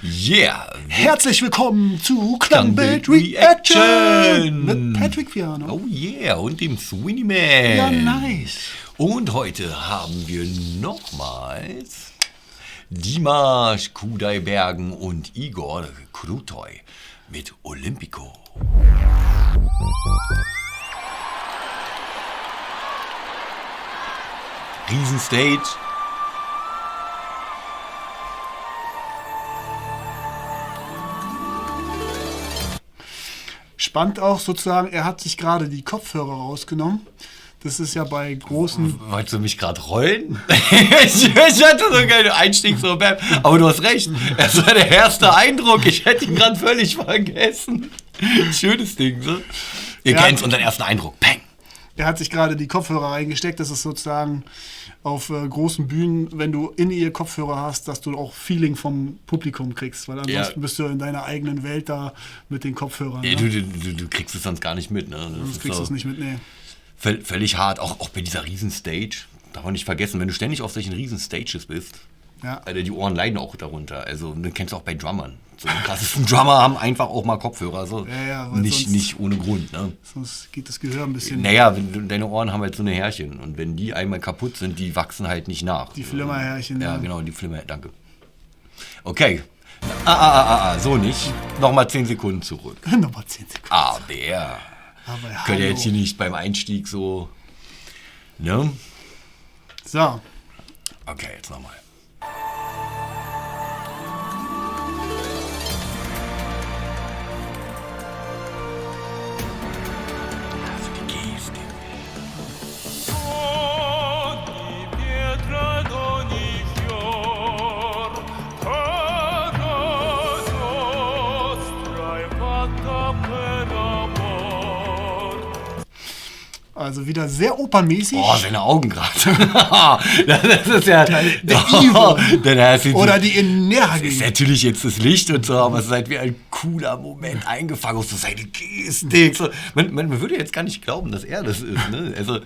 Yeah! Herzlich willkommen zu Klangbild Reaction mit Patrick Piano. Oh yeah, und dem Sweeney Man. Ja, nice. Und heute haben wir nochmals Dimash Kudaibergen und Igor Krutoy mit Olympico. Riesenstage. Spannend auch sozusagen, er hat sich gerade die Kopfhörer rausgenommen. Das ist ja bei großen... Wolltest du mich gerade rollen? ich hatte so einen geilen Einstieg, so, aber du hast recht. Es war der erste Eindruck. Ich hätte ihn gerade völlig vergessen. Schönes Ding, so. Ihr kennt unseren ersten Eindruck. Peng. Er hat sich gerade die Kopfhörer reingesteckt. Das ist sozusagen auf großen Bühnen, wenn du in ihr Kopfhörer hast, dass du auch Feeling vom Publikum kriegst. Weil ansonsten bist du in deiner eigenen Welt da mit den Kopfhörern. Ja, ne? du kriegst es sonst gar nicht mit. Ne? Du kriegst es nicht mit, nee. Völlig hart, auch bei dieser Riesenstage. Darf man nicht vergessen, wenn du ständig auf solchen Riesenstages bist, Alter, die Ohren leiden auch darunter. Also, du kennst auch bei Drummern. So die krassesten Drummer haben einfach auch mal Kopfhörer. So. Nicht ohne Grund. Ne? Sonst geht das Gehör ein bisschen... Naja, deine Ohren haben halt so eine Härchen. Und wenn die einmal kaputt sind, die wachsen halt nicht nach. Die Flimmerhärchen. Ja, genau, die Flimmerhärchen. Danke. Okay. So nicht. Nochmal 10 Sekunden zurück. Nochmal 10 Sekunden. Aber Aber könnt ihr jetzt hier nicht beim Einstieg so... Ne? So. Okay, jetzt nochmal. Also wieder sehr opernmäßig. Oh, seine Augen gerade. Das ist ja... Der Evil. Oder die Energie. Das ist natürlich jetzt das Licht und so, aber es ist halt wie ein cooler Moment eingefangen. So seine Gestik. So. Man würde jetzt gar nicht glauben, dass er das ist. Ne? Also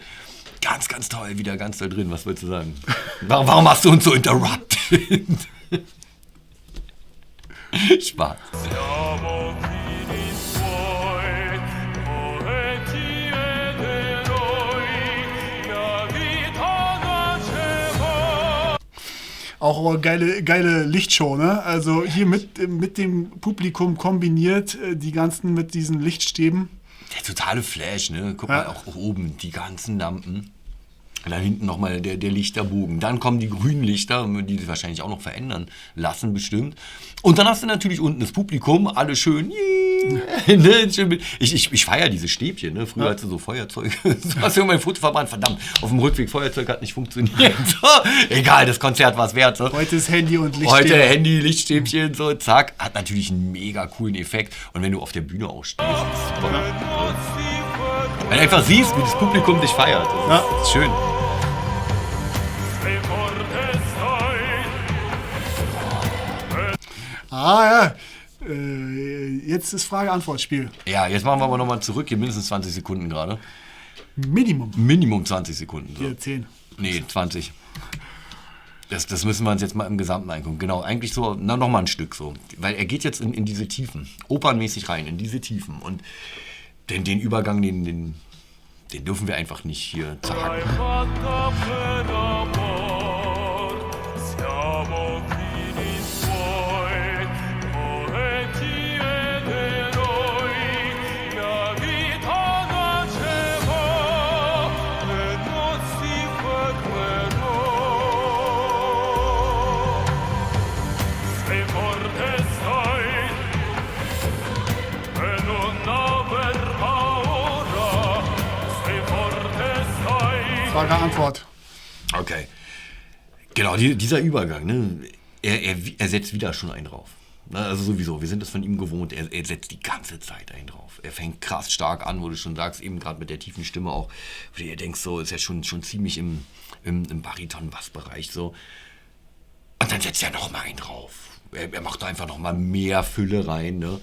ganz, ganz toll. Wieder ganz toll drin. Was wolltest du sagen? Warum hast du uns so interrupted? Spaß. Auch eine geile Lichtshow, ne? Also hier mit dem Publikum kombiniert, die ganzen mit diesen Lichtstäben. Der totale Flash, ne? Guck mal, auch oben, die ganzen Lampen. Und dann hinten nochmal der Lichterbogen. Dann kommen die grünen Lichter, die sich wahrscheinlich auch noch verändern lassen, bestimmt. Und dann hast du natürlich unten das Publikum, alle schön. Ich feiere diese Stäbchen. Ne? Früher hatte so Feuerzeug. So hast du mein Foto verbrannt. Verdammt, auf dem Rückweg Feuerzeug hat nicht funktioniert. So, egal, das Konzert war es wert. So. Heute ist Handy und Lichtstäbchen. Heute Handy, Lichtstäbchen, so, zack. Hat natürlich einen mega coolen Effekt. Und wenn du auf der Bühne auch stehst. Wenn du einfach siehst, wie das Publikum dich feiert. Das ist schön. Jetzt ist Frage-Antwort-Spiel. Ja, jetzt machen wir aber nochmal zurück. Hier mindestens 20 Sekunden gerade. Minimum 20 Sekunden. So. Hier 10. Nee, 20. Das müssen wir uns jetzt mal im Gesamten angucken. Genau, eigentlich so, nochmal ein Stück so. Weil er geht jetzt in diese Tiefen, opernmäßig rein, in diese Tiefen. Und den Übergang, den dürfen wir einfach nicht hier zerhacken. Frage-Antwort. Okay. Genau, dieser Übergang, ne? Er setzt wieder schon einen drauf. Also sowieso, wir sind das von ihm gewohnt. Er setzt die ganze Zeit einen drauf. Er fängt krass stark an, wo du schon sagst, eben gerade mit der tiefen Stimme auch, wo du dir denkst, so ist ja schon ziemlich im Bariton-Bass-Bereich so. Und dann setzt er nochmal einen drauf. Er macht einfach nochmal mehr Fülle rein, ne?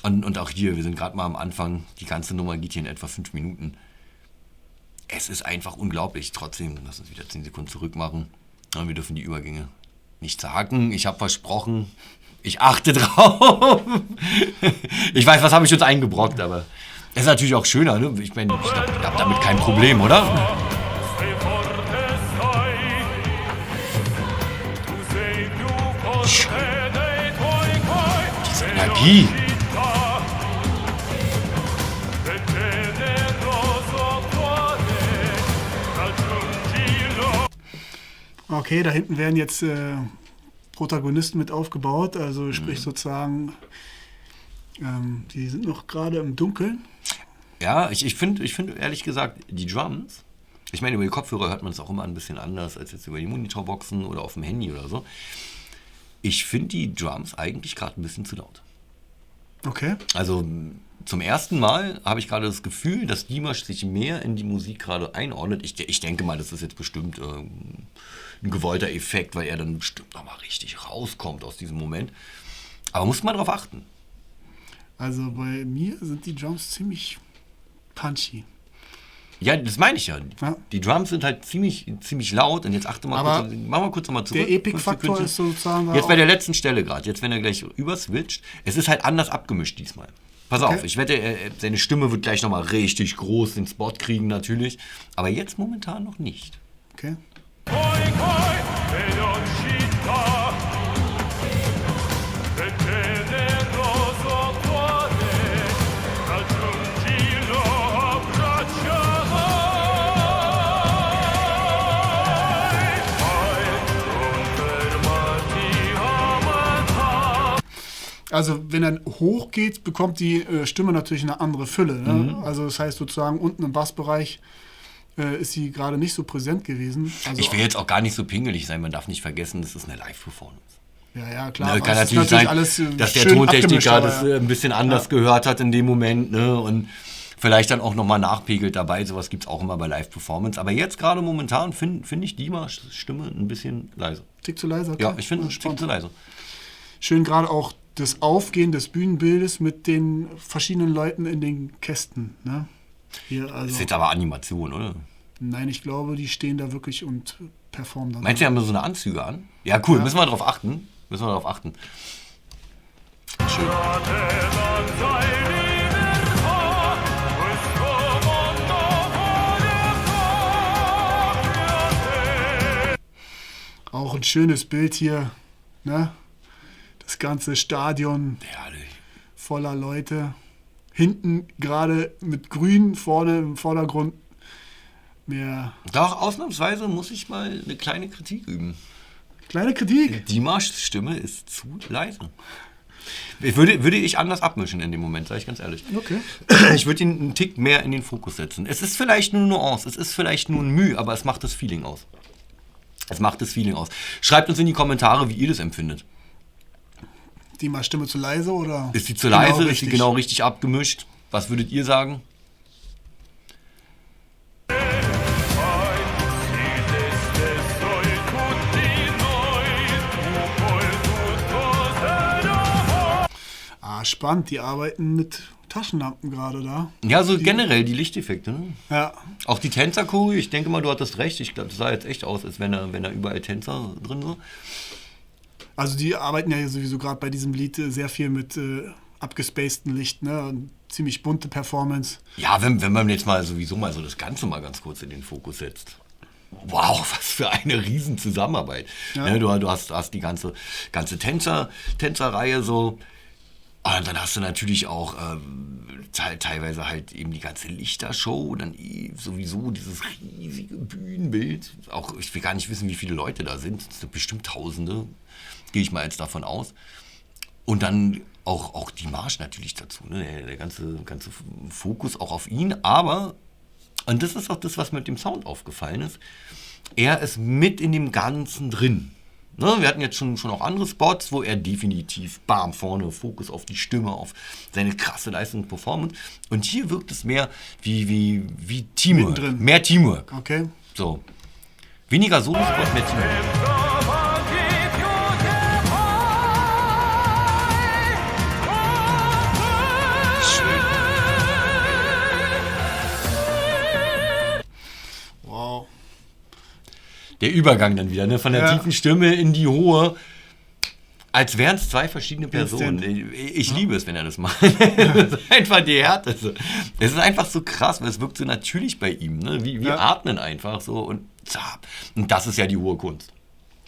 Und auch hier, wir sind gerade mal am Anfang, die ganze Nummer geht hier in etwa 5 Minuten. Es ist einfach unglaublich. Trotzdem, lass uns wieder 10 Sekunden zurück machen. Wir dürfen die Übergänge nicht sagen. Ich habe versprochen, ich achte drauf. Ich weiß, was habe ich uns eingebrockt, aber es ist natürlich auch schöner. Ne? Ich meine, ich glaube, ihr habt damit kein Problem, oder? Diese Energie. Okay, da hinten werden jetzt Protagonisten mit aufgebaut, also sprich sozusagen, die sind noch gerade im Dunkeln. Ja, ich finde ehrlich gesagt, die Drums, ich meine, über die Kopfhörer hört man es auch immer ein bisschen anders als jetzt über die Monitorboxen oder auf dem Handy oder so. Ich finde die Drums eigentlich gerade ein bisschen zu laut. Okay. Also zum ersten Mal habe ich gerade das Gefühl, dass Dimash sich mehr in die Musik gerade einordnet. Ich denke mal, das ist jetzt bestimmt ein gewollter Effekt, weil er dann bestimmt nochmal richtig rauskommt aus diesem Moment. Aber muss man darauf achten. Also bei mir sind die Drums ziemlich punchy. Ja, das meine ich ja. Ja. Die Drums sind halt ziemlich laut und jetzt achte mal Aber kurz, machen wir kurz nochmal zurück. Der Epic-Faktor ist sozusagen... Jetzt bei der letzten Stelle gerade, jetzt wenn er gleich überswitcht, es ist halt anders abgemischt diesmal. Pass auf, ich wette, seine Stimme wird gleich nochmal richtig groß den Spot kriegen natürlich, aber jetzt momentan noch nicht. Okay. Also wenn er hoch geht, bekommt die Stimme natürlich eine andere Fülle. Ne? Also das heißt sozusagen unten im Bassbereich ist sie gerade nicht so präsent gewesen. Also Ich will jetzt auch gar nicht so pingelig sein, man darf nicht vergessen, das ist eine Live-Performance. Ja, klar. Ne, kann natürlich sein, alles, dass der schön Tontechniker abgemischt, das ein bisschen anders gehört hat in dem Moment, ne? Und vielleicht dann auch nochmal nachpegelt dabei. Sowas gibt es auch immer bei Live-Performance. Aber jetzt gerade momentan finde ich Dimash Stimme ein bisschen leise. Tick zu leise? Okay. Ja, ich finde es tick zu leise. Schön gerade auch das Aufgehen des Bühnenbildes mit den verschiedenen Leuten in den Kästen. Ne? Hier, Das also, ist jetzt aber Animation, oder? nein, ich glaube, die stehen da wirklich und performen dann. Meinst du, die haben so eine Anzüge an? Ja, cool, müssen wir darauf achten. Schön. Auch ein schönes Bild hier. Ne? Das ganze Stadion Herrlich. voller Leute. Hinten gerade mit Grün, vorne im Vordergrund mehr. Doch, ausnahmsweise muss ich mal eine kleine Kritik üben. Kleine Kritik. Dimash Stimme ist zu leise. Würde ich anders abmischen in dem Moment, sage ich ganz ehrlich. Okay. Ich würde ihn einen Tick mehr in den Fokus setzen. Es ist vielleicht nur eine Nuance, es ist vielleicht nur ein Mühe, aber es macht das Feeling aus. Schreibt uns in die Kommentare, wie ihr das empfindet. Die mal Stimme zu leise oder? Ist sie zu leise? Genau ist sie genau richtig abgemischt? Was würdet ihr sagen? Spannend, die arbeiten mit Taschenlampen gerade da. Ja, so generell die Lichteffekte. Ne? Ja. Auch die Tänzer-Choreo, ich denke mal, du hattest recht. Ich glaube, das sah jetzt echt aus, als wenn da überall Tänzer drin sind. Also die arbeiten ja sowieso gerade bei diesem Lied sehr viel mit abgespaceden Licht, ne? Und ziemlich bunte Performance. Ja, wenn man jetzt mal sowieso mal so das Ganze mal ganz kurz in den Fokus setzt. Wow, was für eine riesen Zusammenarbeit. Ja. Ne, du hast die ganze Tänzerreihe so. Und dann hast du natürlich auch teilweise halt eben die ganze Lichtershow, dann sowieso dieses riesige Bühnenbild. Auch ich will gar nicht wissen, wie viele Leute da sind. Es sind bestimmt Tausende, gehe ich mal jetzt davon aus. Und dann auch Dimash natürlich dazu, ne? Der ganze Fokus auch auf ihn. Aber, und das ist auch das, was mit dem Sound aufgefallen ist, er ist mit in dem Ganzen drin. Ne, wir hatten jetzt schon auch andere Spots, wo er definitiv vorne Fokus auf die Stimme, auf seine krasse Leistung und Performance. Und hier wirkt es mehr wie Teamwork. Mittendrin. Mehr Teamwork. Okay. So. Weniger Solo-Spot, mehr Teamwork. Der Übergang dann wieder, ne? Von der tiefen Stimme in die hohe, als wären es zwei verschiedene Personen. Ich liebe es, wenn er das macht. Das ist einfach die Härte. Es ist einfach so krass, weil es wirkt so natürlich bei ihm. Ne? Wir atmen einfach so und zap. Und das ist ja die hohe Kunst.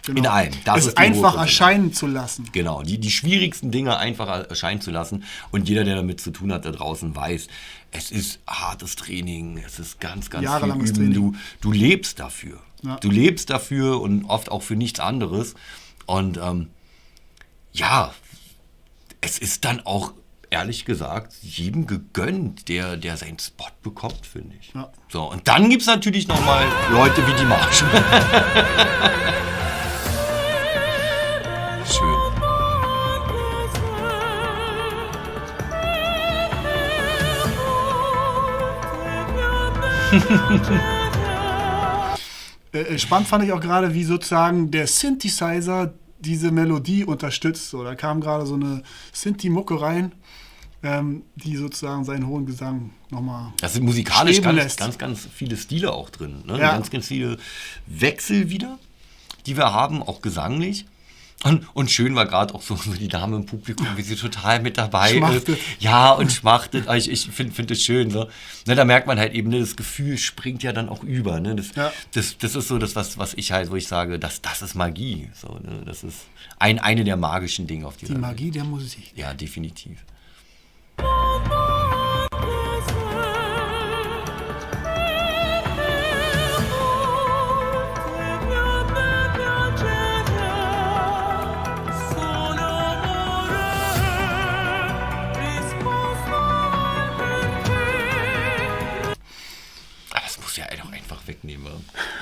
Genau. In allem. Das es einfach erscheinen zu lassen. Genau, die schwierigsten Dinge einfach erscheinen zu lassen. Und jeder, der damit zu tun hat da draußen, weiß, es ist hartes Training, es ist ganz, ganz jahrelanges viel Üben. Training. Du lebst dafür. Ja. Du lebst dafür und oft auch für nichts anderes. Und es ist dann auch, ehrlich gesagt, jedem gegönnt, der seinen Spot bekommt, finde ich. Ja. So, und dann gibt es natürlich nochmal Leute wie die Marschen. Schön. Spannend fand ich auch gerade, wie sozusagen der Synthesizer diese Melodie unterstützt. So, da kam gerade so eine Synthi-Mucke rein, die sozusagen seinen hohen Gesang nochmal. Das sind musikalisch ganz viele Stile auch drin. Ne? Ja. Ganz viele Wechsel wieder, die wir haben, auch gesanglich. Und schön war gerade auch so die Dame im Publikum, wie sie total mit dabei ist. Ja, und schmachtet. Ich finde es schön. So. Ne, da merkt man halt eben, ne, das Gefühl springt ja dann auch über. Ne? Das ist so das, was ich halt, wo ich sage, das ist Magie. So, ne? Das ist eine der magischen Dinge auf dieser Welt. Die Magie der Musik. Ja, definitiv. Wegnehmen.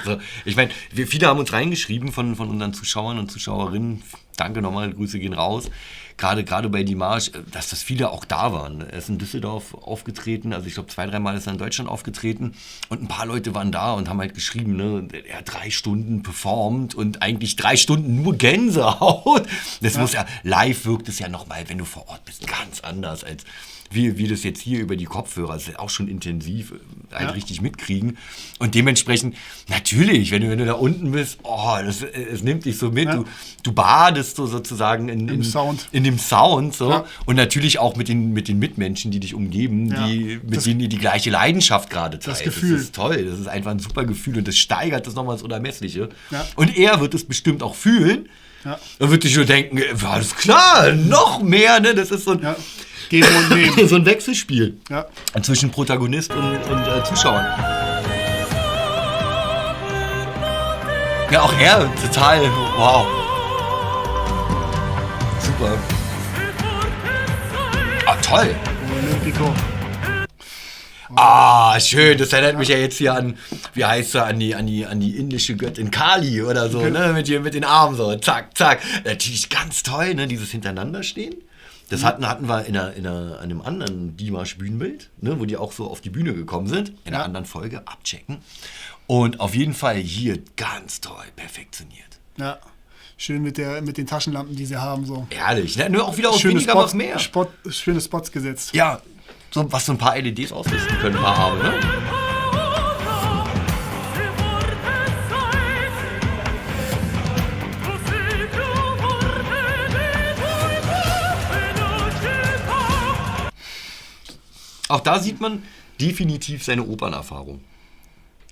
Also, ich meine, viele haben uns reingeschrieben von unseren Zuschauern und Zuschauerinnen. Danke nochmal, Grüße gehen raus. Gerade bei Dimash, dass das viele auch da waren. Er ist in Düsseldorf aufgetreten, also ich glaube 2-3 Mal ist er in Deutschland aufgetreten und ein paar Leute waren da und haben halt geschrieben, ne, er hat 3 Stunden performt und eigentlich 3 Stunden nur Gänsehaut. Das muss ja, live wirkt es ja nochmal, wenn du vor Ort bist, ganz anders als wie das jetzt hier über die Kopfhörer, das ist auch schon intensiv richtig mitkriegen. Und dementsprechend, natürlich, wenn du da unten bist, es nimmt dich so mit. Ja. Du badest so sozusagen in dem Sound. So. Ja. Und natürlich auch mit den Mitmenschen, die dich umgeben, mit denen ihr die gleiche Leidenschaft gerade teilt. Das Gefühl. Das ist toll, das ist einfach ein super Gefühl und das steigert das nochmal ins Unermessliche. Ja. Und er wird es bestimmt auch fühlen. Ja. Dann wird sich nur denken, alles klar, noch mehr. Ne? Das ist so ein... Ja. Geben und nehmen. So ein Wechselspiel zwischen Protagonist und Zuschauern. Ja, auch er total, wow. Super. Ah, toll. Olympico. Ah, schön. Das erinnert mich ja jetzt hier an, wie heißt er, an die indische Göttin Kali oder so, ne? Mit den Armen so, zack, zack. Natürlich ganz toll, ne? Dieses Hintereinanderstehen. Das hatten wir in einem anderen Dimash-Bühnenbild, ne, wo die auch so auf die Bühne gekommen sind. In einer anderen Folge, abchecken. Und auf jeden Fall hier ganz toll perfektioniert. Ja, schön mit den Taschenlampen, die sie haben. So. Ehrlich, ne? Nur auch wieder aus weniger was mehr. Schöne Spots gesetzt. Ja, was so ein paar LEDs ausrüsten können, ein paar Arme, ne? Auch da sieht man definitiv seine Opernerfahrung.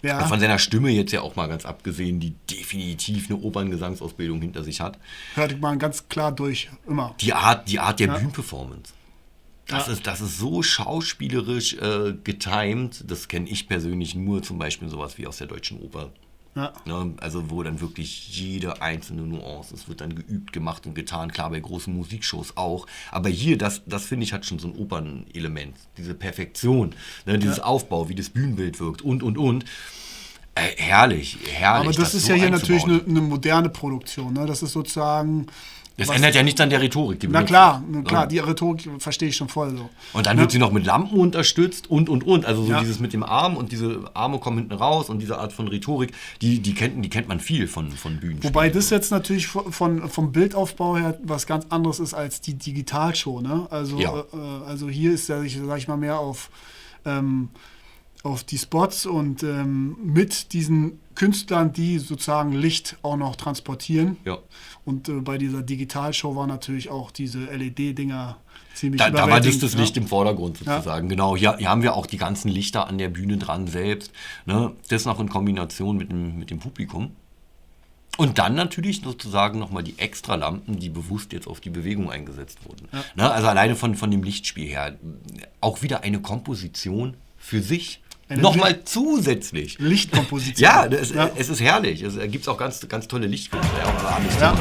Ja. Also von seiner Stimme jetzt ja auch mal ganz abgesehen, die definitiv eine Operngesangsausbildung hinter sich hat. Hört man ganz klar durch, immer. Die Art der Bühnenperformance. Das ist so schauspielerisch getimed, das kenne ich persönlich nur zum Beispiel sowas wie aus der Deutschen Oper. Ja. Ne, also wo dann wirklich jede einzelne Nuance, es wird dann geübt, gemacht und getan, klar bei großen Musikshows auch, aber hier, das finde ich, hat schon so ein Opernelement, diese Perfektion, ne, dieses Aufbau, wie das Bühnenbild wirkt und. Herrlich. Aber das ist so ja hier natürlich eine moderne Produktion, ne? Das ist sozusagen... Das ändert ja nichts an der Rhetorik. Die na klar, die Rhetorik verstehe ich schon voll so. Und dann wird sie noch mit Lampen unterstützt und. Also so dieses mit dem Arm und diese Arme kommen hinten raus und diese Art von Rhetorik, die kennt man viel von Bühnen. Wobei das jetzt natürlich vom Bildaufbau her was ganz anderes ist als die Digitalshow. Ne? Also hier ist ja, sag ich mal, mehr auf auf die Spots und mit diesen Künstlern, die sozusagen Licht auch noch transportieren. Ja. Und bei dieser Digitalshow war natürlich auch diese LED-Dinger ziemlich Da war überwältigend. das Licht im Vordergrund sozusagen. Genau, hier haben wir auch die ganzen Lichter an der Bühne dran selbst. Ne? Das noch in Kombination mit dem Publikum. Und dann natürlich sozusagen nochmal die Extralampen, die bewusst jetzt auf die Bewegung eingesetzt wurden. Ja. Ne? Also alleine von dem Lichtspiel her auch wieder eine Komposition für sich. Nochmal zusätzlich. Lichtkomposition. Ja, es ist herrlich. Es gibt auch ganz, ganz tolle Lichtkünstler. Ja.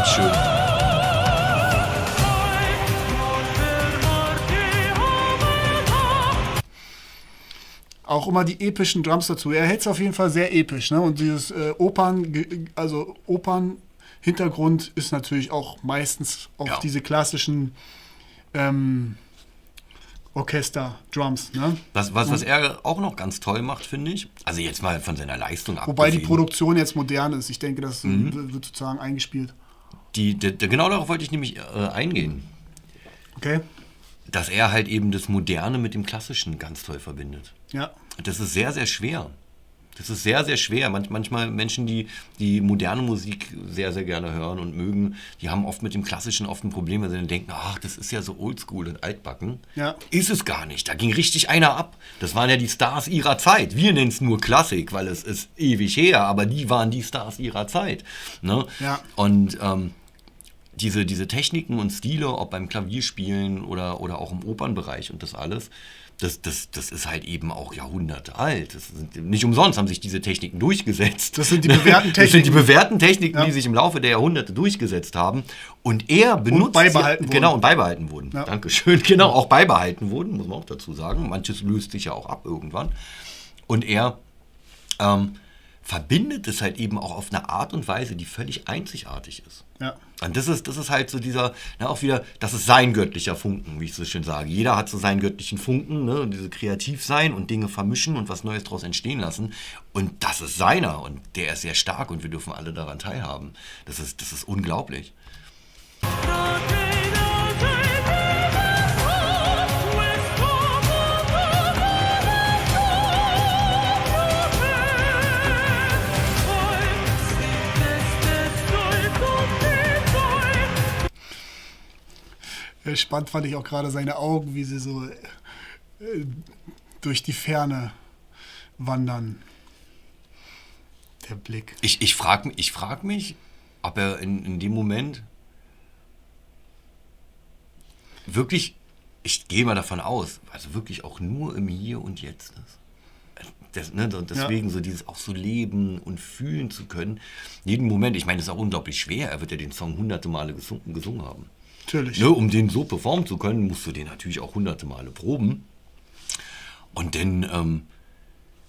Schön. Auch immer die epischen Drums dazu. Er hält es auf jeden Fall sehr episch. Ne? Und dieses Opern-Hintergrund ist natürlich auch meistens auf diese klassischen Orchester-Drums. Ne? Was er auch noch ganz toll macht, finde ich, also jetzt mal von seiner Leistung abgesehen. Wobei die Produktion jetzt modern ist. Ich denke, das wird sozusagen eingespielt. Genau darauf wollte ich nämlich eingehen. Okay. Dass er halt eben das Moderne mit dem Klassischen ganz toll verbindet. Ja. Das ist sehr, sehr schwer. Das ist sehr, sehr schwer. Manchmal Menschen, die moderne Musik sehr, sehr gerne hören und mögen, die haben oft mit dem Klassischen oft ein Problem, weil sie dann denken, ach, das ist ja so oldschool und altbacken. Ja. Ist es gar nicht. Da ging richtig einer ab. Das waren ja die Stars ihrer Zeit. Wir nennen es nur Klassik, weil es ist ewig her, aber die waren die Stars ihrer Zeit. Ne? Ja. Und diese Techniken und Stile, ob beim Klavierspielen oder auch im Opernbereich und das alles, das ist halt eben auch Jahrhunderte alt. Nicht umsonst haben sich diese Techniken durchgesetzt. Das sind die bewährten Techniken. Das sind die bewährten Techniken, die sich im Laufe der Jahrhunderte durchgesetzt haben. Und er benutzt und beibehalten wurden. Genau, und beibehalten wurden. Ja. Dankeschön. Genau, auch beibehalten wurden, muss man auch dazu sagen. Manches löst sich ja auch ab irgendwann. Und er verbindet es halt eben auch auf eine Art und Weise, die völlig einzigartig ist. Ja. Und das ist halt so dieser, auch wieder, das ist sein göttlicher Funken, wie ich so schön sage. Jeder hat so seinen göttlichen Funken, ne, diese kreativ sein und Dinge vermischen und was Neues daraus entstehen lassen. Und das ist seiner und der ist sehr stark und wir dürfen alle daran teilhaben. Das ist unglaublich. Spannend fand ich auch gerade seine Augen, wie sie so durch die Ferne wandern. Der Blick. Ich frag mich, ob er in dem Moment wirklich, ich gehe mal davon aus, also wirklich auch nur im Hier und Jetzt ist. Deswegen so dieses auch so leben und fühlen zu können. Jeden Moment, ich meine, das ist auch unglaublich schwer. Er wird ja den Song hunderte Male gesungen haben. Natürlich. Ne, um den so performen zu können, musst du den natürlich auch hunderte Male proben. Und dann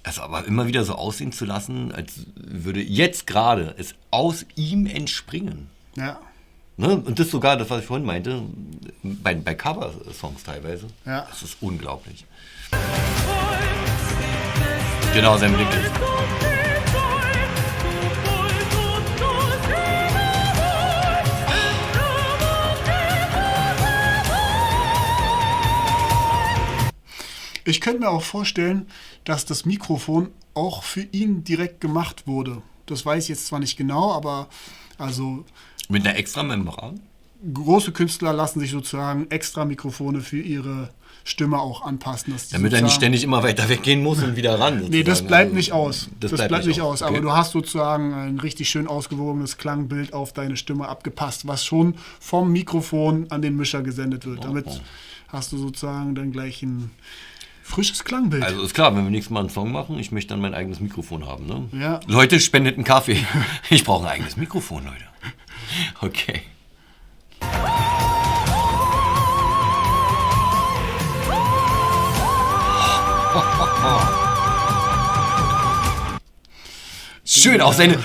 es aber immer wieder so aussehen zu lassen, als würde jetzt gerade es aus ihm entspringen. Ja. Ne? Und das sogar, das was ich vorhin meinte, bei Cover-Songs teilweise. Ja. Das ist unglaublich. Genau, sein Blick ist. Ich könnte mir auch vorstellen, dass das Mikrofon auch für ihn direkt gemacht wurde. Das weiß ich jetzt zwar nicht genau, aber also Mit einer extra Membran? Große Künstler lassen sich sozusagen extra Mikrofone für ihre Stimme auch anpassen. Dass Damit er nicht ständig immer weiter weggehen muss und wieder ran. Nee, das bleibt nicht aus. Das bleibt nicht aus. Aber Okay. du hast sozusagen ein richtig schön ausgewogenes Klangbild auf deine Stimme abgepasst, was schon vom Mikrofon an den Mischer gesendet wird. Damit hast du sozusagen dann gleich ein frisches Klangbild. Also ist klar, wenn wir nächstes Mal einen Song machen, ich möchte dann mein eigenes Mikrofon haben. Ne? Ja. Leute, spendet einen Kaffee. Ich brauche ein eigenes Mikrofon, Leute. Okay. Schön, auch seine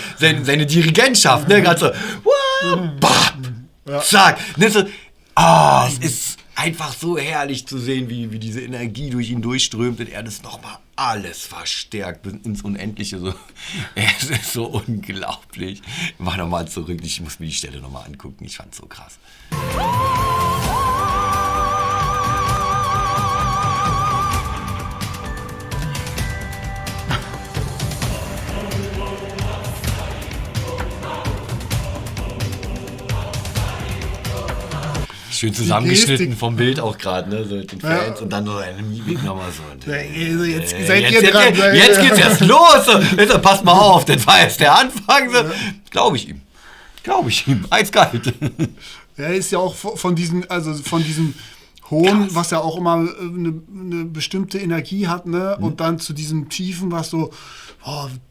Dirigentschaft, ne? Gerade so, zack. Ne, so, es ist einfach so herrlich zu sehen, wie diese Energie durch ihn durchströmt und er das nochmal alles verstärkt bis ins Unendliche. So. Es ist so unglaublich. Mach nochmal zurück, ich muss mir die Stelle nochmal angucken. Ich fand's so krass. Schön zusammengeschnitten vom Bild auch gerade, ne? So mit den Fans und dann so eine Mimik nochmal so. Und, jetzt seid ihr dran. Jetzt geht's erst los. Jetzt, passt mal auf, das war jetzt der Anfang. So. Glaube ich ihm. Eiskalt. Er ist ja auch von diesem Hohen, krass, was ja auch immer eine bestimmte Energie hat, ne? Und dann zu diesem Tiefen, was so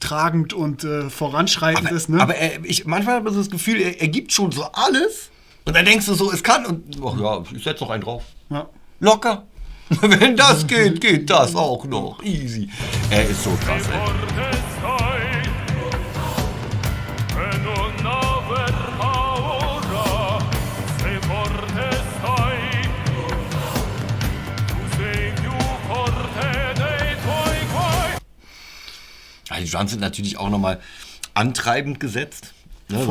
tragend und voranschreitend ist, ne? Aber manchmal habe ich so das Gefühl, er gibt schon so alles. Und dann denkst du so, es kann und ich setze noch einen drauf. Ja. Locker. Wenn das geht, geht das auch noch. Easy. Er ist so krass, ey. Die Drums sind natürlich auch nochmal antreibend gesetzt. Ne,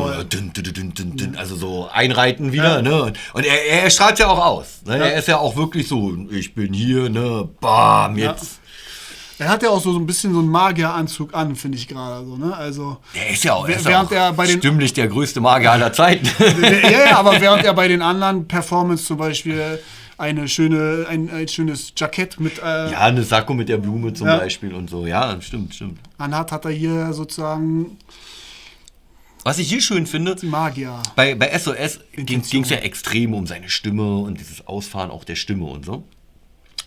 also so einreiten wieder, ne? Und er strahlt ja auch aus. Ne? Ja. Er ist ja auch wirklich so, ich bin hier, ne? Bam, jetzt. Ja. Er hat ja auch so ein bisschen so einen Magieranzug an, finde ich gerade so, ne? Also er ist ja auch, stimmlich der größte Magier aller Zeiten. Ja, aber während er bei den anderen Performance zum Beispiel ein schönes Jackett mit eine Sakko mit der Blume zum Beispiel und so. Ja, stimmt. Anhat hat er hier sozusagen. Was ich hier schön finde, Magier. Bei SOS ging es ja extrem um seine Stimme und dieses Ausfahren auch der Stimme und so.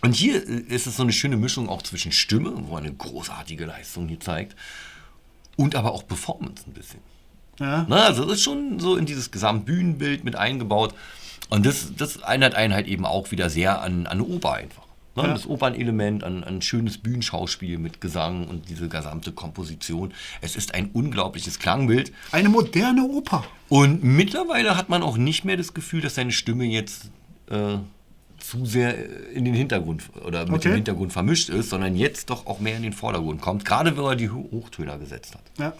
Und hier ist es so eine schöne Mischung auch zwischen Stimme, wo er eine großartige Leistung hier zeigt, und aber auch Performance ein bisschen. Ja. Na, also das ist schon so in dieses Gesamtbühnenbild mit eingebaut. Und das erinnert einen halt eben auch wieder sehr an eine Oper einfach. Ne? Ja. Das Opernelement, an schönes Bühnenschauspiel mit Gesang und diese gesamte Komposition. Es ist ein unglaubliches Klangbild. Eine moderne Oper. Und mittlerweile hat man auch nicht mehr das Gefühl, dass seine Stimme jetzt zu sehr in den Hintergrund oder mit dem Hintergrund vermischt ist, sondern jetzt doch auch mehr in den Vordergrund kommt. Gerade wenn er die Hochtöner gesetzt hat. Ja.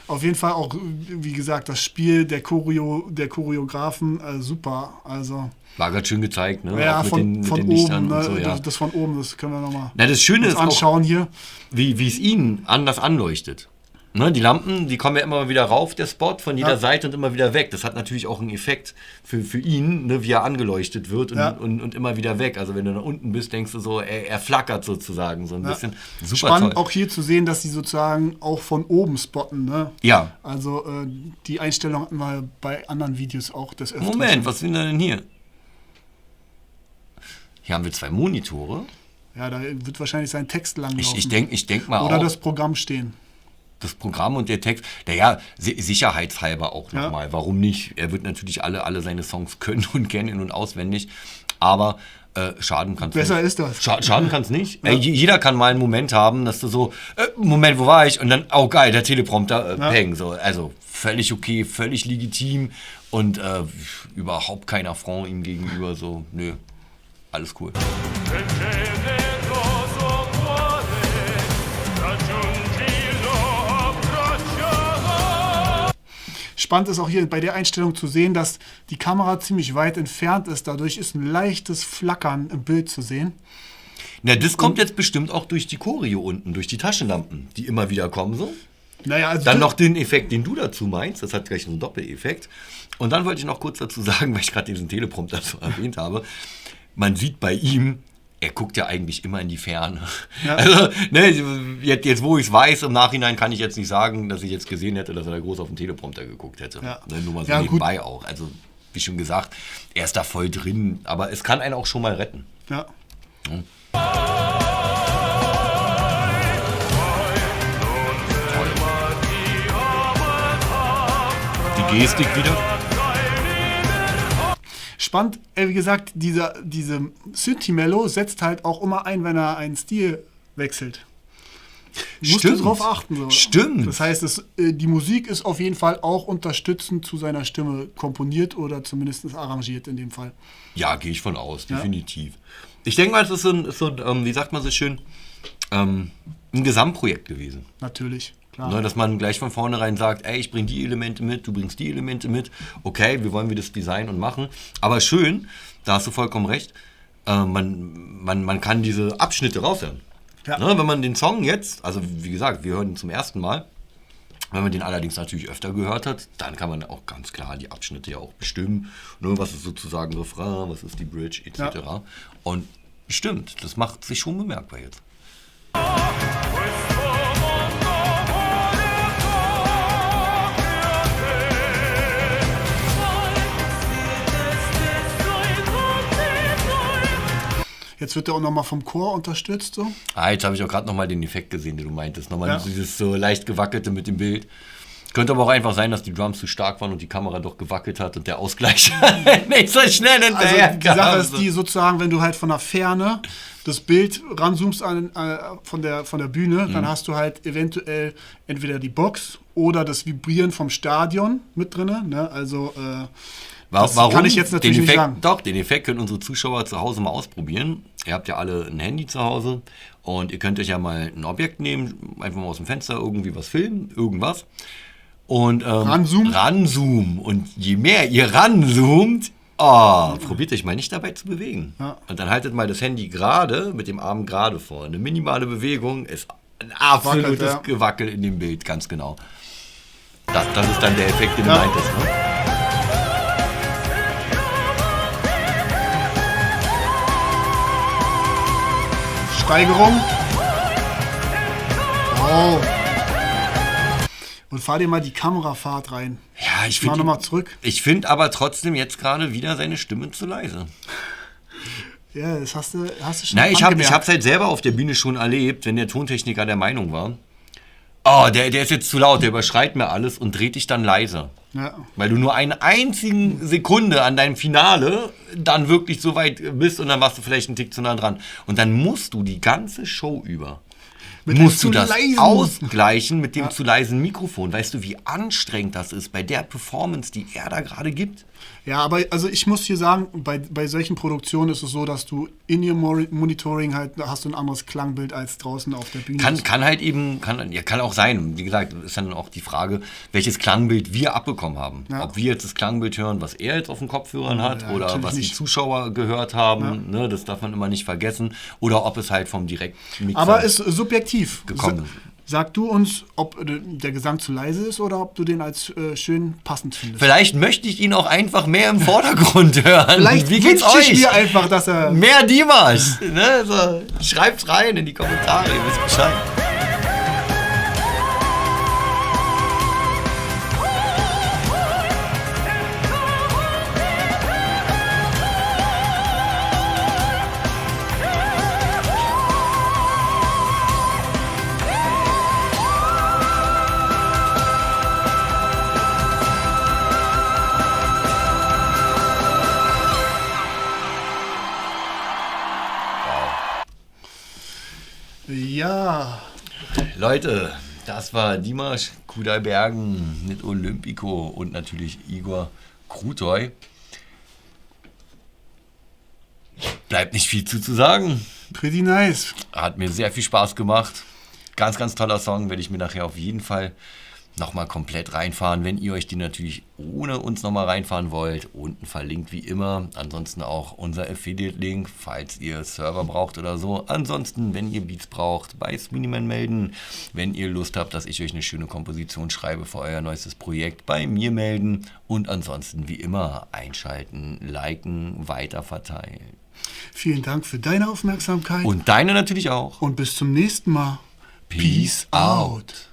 Auf jeden Fall auch, wie gesagt, das Spiel der Choreografen super. Also war gerade schön gezeigt, ne? Ja, auch von den oben, ne? Und so, ja. Das von oben, das können wir nochmal das Schöne ist anschauen auch, hier. Wie es ihn anders anleuchtet. Ne, die Lampen, die kommen ja immer wieder rauf, der Spot, von jeder Seite und immer wieder weg. Das hat natürlich auch einen Effekt für ihn, ne, wie er angeleuchtet wird und immer wieder weg. Also wenn du da unten bist, denkst du so, er flackert sozusagen so ein bisschen. Super spannend toll. Auch hier zu sehen, dass sie sozusagen auch von oben spotten. Ne? Ja. Also die Einstellung hatten wir bei anderen Videos auch des Öfteren. Moment, was sind denn hier? Hier haben wir 2 Monitore. Ja, da wird wahrscheinlich sein Text langlaufen. Ich denk mal Oder auch. Das Programm stehen. Das Programm und der Text, sicherheitshalber auch nochmal. Warum nicht? Er wird natürlich alle seine Songs können und kennen und auswendig, aber schaden kann es nicht. Besser ist das. Schaden kann es nicht. Ja. Jeder kann mal einen Moment haben, dass du so, Moment, wo war ich? Und dann, oh geil, der Teleprompter, peng. So. Also völlig okay, völlig legitim und überhaupt kein Affront ihm gegenüber. So, nö, alles cool. Spannend ist auch hier bei der Einstellung zu sehen, dass die Kamera ziemlich weit entfernt ist. Dadurch ist ein leichtes Flackern im Bild zu sehen. Na, das kommt jetzt bestimmt auch durch die Choreo unten, durch die Taschenlampen, die immer wieder kommen. So. Naja, also dann noch den Effekt, den du dazu meinst. Das hat gleich so einen Doppeleffekt. Und dann wollte ich noch kurz dazu sagen, weil ich gerade diesen Teleprompter so erwähnt habe. Man sieht bei ihm, er guckt ja eigentlich immer in die Ferne. Ja. Also, ne, jetzt wo ich es weiß, im Nachhinein kann ich jetzt nicht sagen, dass ich jetzt gesehen hätte, dass er da groß auf den Teleprompter geguckt hätte. Ja. Ne, nur mal so nebenbei auch. Also, wie schon gesagt, er ist da voll drin, aber es kann einen auch schon mal retten. Ja. Toll. Die Gestik wieder. Spannend, wie gesagt, diese Synthi-Mello setzt halt auch immer ein, wenn er einen Stil wechselt. Musst du drauf achten. So. Stimmt. Das heißt, die Musik ist auf jeden Fall auch unterstützend zu seiner Stimme komponiert oder zumindest arrangiert in dem Fall. Ja, gehe ich von aus, definitiv. Ich denke mal, es ist so ein wie sagt man so schön, ein Gesamtprojekt gewesen. Natürlich, klar. Ne, dass man gleich von vornherein sagt, ey, ich bringe die Elemente mit, du bringst die Elemente mit. Okay, wie wollen wir das designen und machen? Aber schön, da hast du vollkommen recht, man kann diese Abschnitte raushören. Ja. Ne, wenn man den Song jetzt, also wie gesagt, wir hören ihn zum ersten Mal, wenn man den allerdings natürlich öfter gehört hat, dann kann man auch ganz klar die Abschnitte ja auch bestimmen. Ne, was ist sozusagen Refrain, was ist die Bridge, etc. Ja. Und stimmt, das macht sich schon bemerkbar jetzt. Jetzt wird er auch nochmal vom Chor unterstützt. So. Jetzt habe ich auch gerade nochmal den Effekt gesehen, den du meintest. Nochmal dieses so leicht gewackelte mit dem Bild. Könnte aber auch einfach sein, dass die Drums zu stark waren und die Kamera doch gewackelt hat und der Ausgleich nicht so schnell hinterher Also die Sache ist die sozusagen, wenn du halt von der Ferne das Bild ranzoomst von der Bühne, dann hast du halt eventuell entweder die Box oder das Vibrieren vom Stadion mit drin. Ne? Also warum? Kann ich jetzt natürlich nicht sagen. Doch, den Effekt können unsere Zuschauer zu Hause mal ausprobieren. Ihr habt ja alle ein Handy zu Hause und ihr könnt euch ja mal ein Objekt nehmen, einfach mal aus dem Fenster irgendwie was filmen, irgendwas. Und ranzoomen. Und je mehr ihr ranzoomt, probiert euch mal nicht dabei zu bewegen. Ja. Und dann haltet mal das Handy gerade, mit dem Arm gerade vor. Eine minimale Bewegung ist ein absolutes Gewackel in dem Bild, ganz genau. Das ist dann der Effekt, den du meintest, ne? Steigerung. Oh. Und fahr dir mal die Kamerafahrt rein. Ja, ich finde nochmal zurück. Ich finde aber trotzdem jetzt gerade wieder seine Stimme zu leise. Ja, das hast du schon. Nein, ich hab's halt selber auf der Bühne schon erlebt, wenn der Tontechniker der Meinung war, der ist jetzt zu laut, der überschreit mir alles und dreht dich dann leiser. Ja. Weil du nur eine einzige Sekunde an deinem Finale dann wirklich so weit bist und dann warst du vielleicht einen Tick zu nah dran. Und dann musst du die ganze Show über musst du das ausgleichen mit dem zu leisen Mikrofon. Weißt du, wie anstrengend das ist bei der Performance, die er da gerade gibt? Ja, aber also ich muss hier sagen, bei solchen Produktionen ist es so, dass du in ihrem Monitoring halt hast du ein anderes Klangbild als draußen auf der Bühne. Kann auch sein. Wie gesagt, ist dann auch die Frage, welches Klangbild wir abbekommen haben. Ja. Ob wir jetzt das Klangbild hören, was er jetzt auf den Kopfhörern hat oder was die Zuschauer gehört haben. Ja. Ne, das darf man immer nicht vergessen. Oder ob es halt vom Direktmixer aber ist subjektiv gekommen ist. Sag du uns, ob der Gesang zu leise ist oder ob du den als schön passend findest. Vielleicht möchte ich ihn auch einfach mehr im Vordergrund hören. Vielleicht wie geht's euch? Ich mir einfach, dass er... Mehr Dimash. Ne? So, schreibt's rein in die Kommentare, ihr wisst Bescheid. Ja. Leute, das war Dimash Kudaibergen mit Olympico und natürlich Igor Krutoy. Bleibt nicht viel zu sagen. Pretty nice. Hat mir sehr viel Spaß gemacht. Ganz, ganz toller Song. Werde ich mir nachher auf jeden Fall nochmal komplett reinfahren, wenn ihr euch die natürlich ohne uns nochmal reinfahren wollt. Unten verlinkt wie immer. Ansonsten auch unser Affiliate-Link, falls ihr Server braucht oder so. Ansonsten, wenn ihr Beats braucht, bei Sweeneyman melden. Wenn ihr Lust habt, dass ich euch eine schöne Komposition schreibe für euer neuestes Projekt, bei mir melden. Und ansonsten wie immer einschalten, liken, weiterverteilen. Vielen Dank für deine Aufmerksamkeit. Und deine natürlich auch. Und bis zum nächsten Mal. Peace out.